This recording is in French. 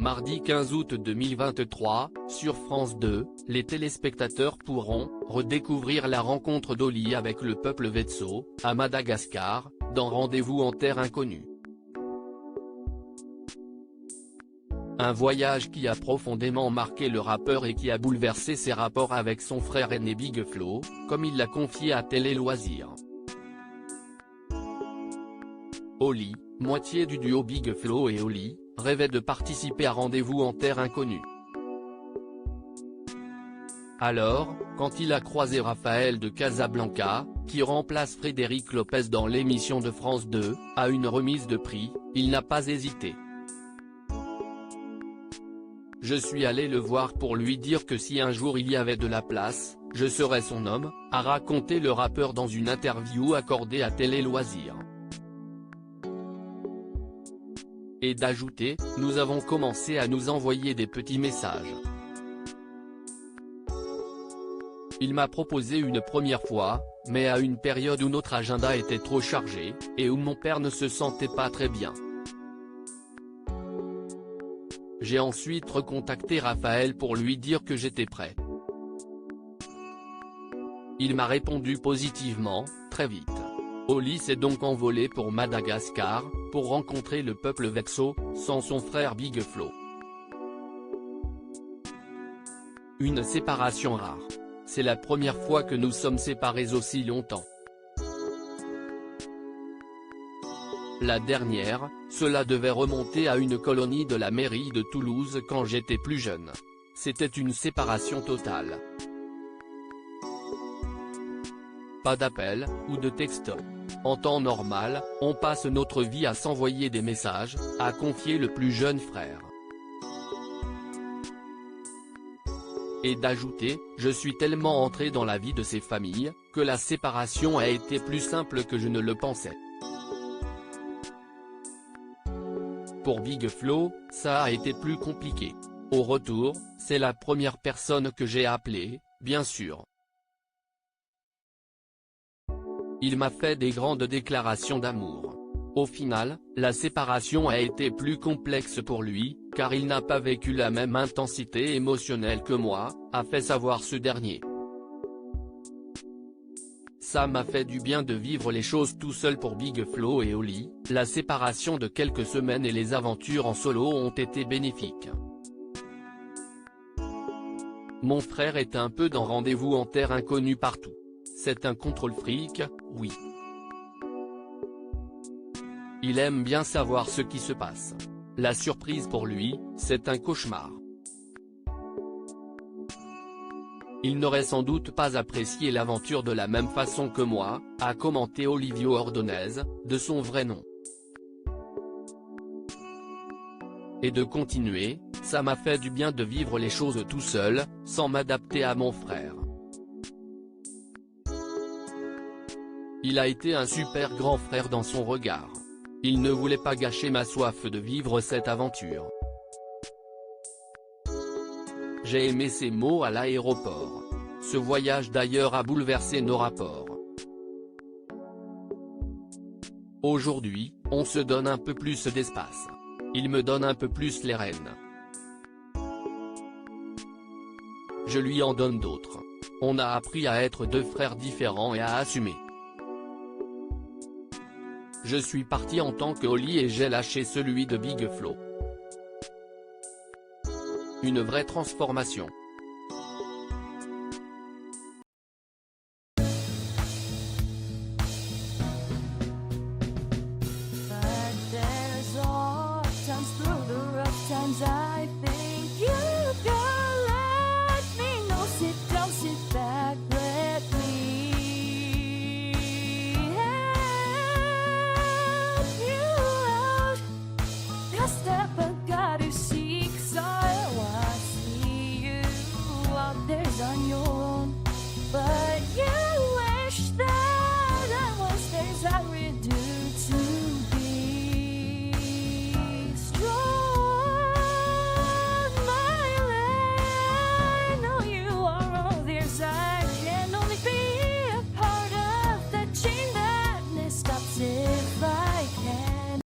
Mardi 15 août 2023, sur France 2, les téléspectateurs pourront redécouvrir la rencontre d'Oli avec le peuple Vetso, à Madagascar, dans Rendez-vous en terre inconnue. Un voyage qui a profondément marqué le rappeur et qui a bouleversé ses rapports avec son frère aîné Big Flo, comme il l'a confié à Télé Loisirs. Oli, moitié du duo Big Flo et Oli, rêvait de participer à Rendez-vous en terre inconnue. Alors, quand il a croisé Raphaël de Casablanca, qui remplace Frédéric Lopez dans l'émission de France 2, à une remise de prix, il n'a pas hésité. Je suis allé le voir pour lui dire que si un jour il y avait de la place, je serais son homme, a raconté le rappeur dans une interview accordée à Télé Loisirs. Et d'ajouter, nous avons commencé à nous envoyer des petits messages. Il m'a proposé une première fois, mais à une période où notre agenda était trop chargé, et où mon père ne se sentait pas très bien. J'ai ensuite recontacté Raphaël pour lui dire que j'étais prêt. Il m'a répondu positivement, très vite. Oli s'est donc envolé pour Madagascar, pour rencontrer le peuple Vetso, sans son frère Big Flo. Une séparation rare. C'est la première fois que nous sommes séparés aussi longtemps. La dernière, cela devait remonter à une colonie de la mairie de Toulouse quand j'étais plus jeune. C'était une séparation totale. Pas d'appel, ou de texto. En temps normal, on passe notre vie à s'envoyer des messages, a confié le plus jeune frère. Et d'ajouter, je suis tellement entré dans la vie de ces familles, que la séparation a été plus simple que je ne le pensais. Pour Big Flo, ça a été plus compliqué. Au retour, c'est la première personne que j'ai appelée, bien sûr. Il m'a fait des grandes déclarations d'amour. Au final, la séparation a été plus complexe pour lui, car il n'a pas vécu la même intensité émotionnelle que moi, a fait savoir ce dernier. Ça m'a fait du bien de vivre les choses tout seul pour Big Flo et Oli, la séparation de quelques semaines et les aventures en solo ont été bénéfiques. Mon frère est un peu dans Rendez-vous en terre inconnue partout. C'est un contrôle fric, oui. Il aime bien savoir ce qui se passe. La surprise pour lui, c'est un cauchemar. Il n'aurait sans doute pas apprécié l'aventure de la même façon que moi, a commenté Olivio Ordonez, de son vrai nom. Et de continuer, ça m'a fait du bien de vivre les choses tout seul, sans m'adapter à mon frère. Il a été un super grand frère dans son regard. Il ne voulait pas gâcher ma soif de vivre cette aventure. J'ai aimé ces mots à l'aéroport. Ce voyage d'ailleurs a bouleversé nos rapports. Aujourd'hui, on se donne un peu plus d'espace. Il me donne un peu plus les rênes. Je lui en donne d'autres. On a appris à être deux frères différents et à assumer. Je suis parti en tant que Oli et j'ai lâché celui de Big Flo. Une vraie transformation.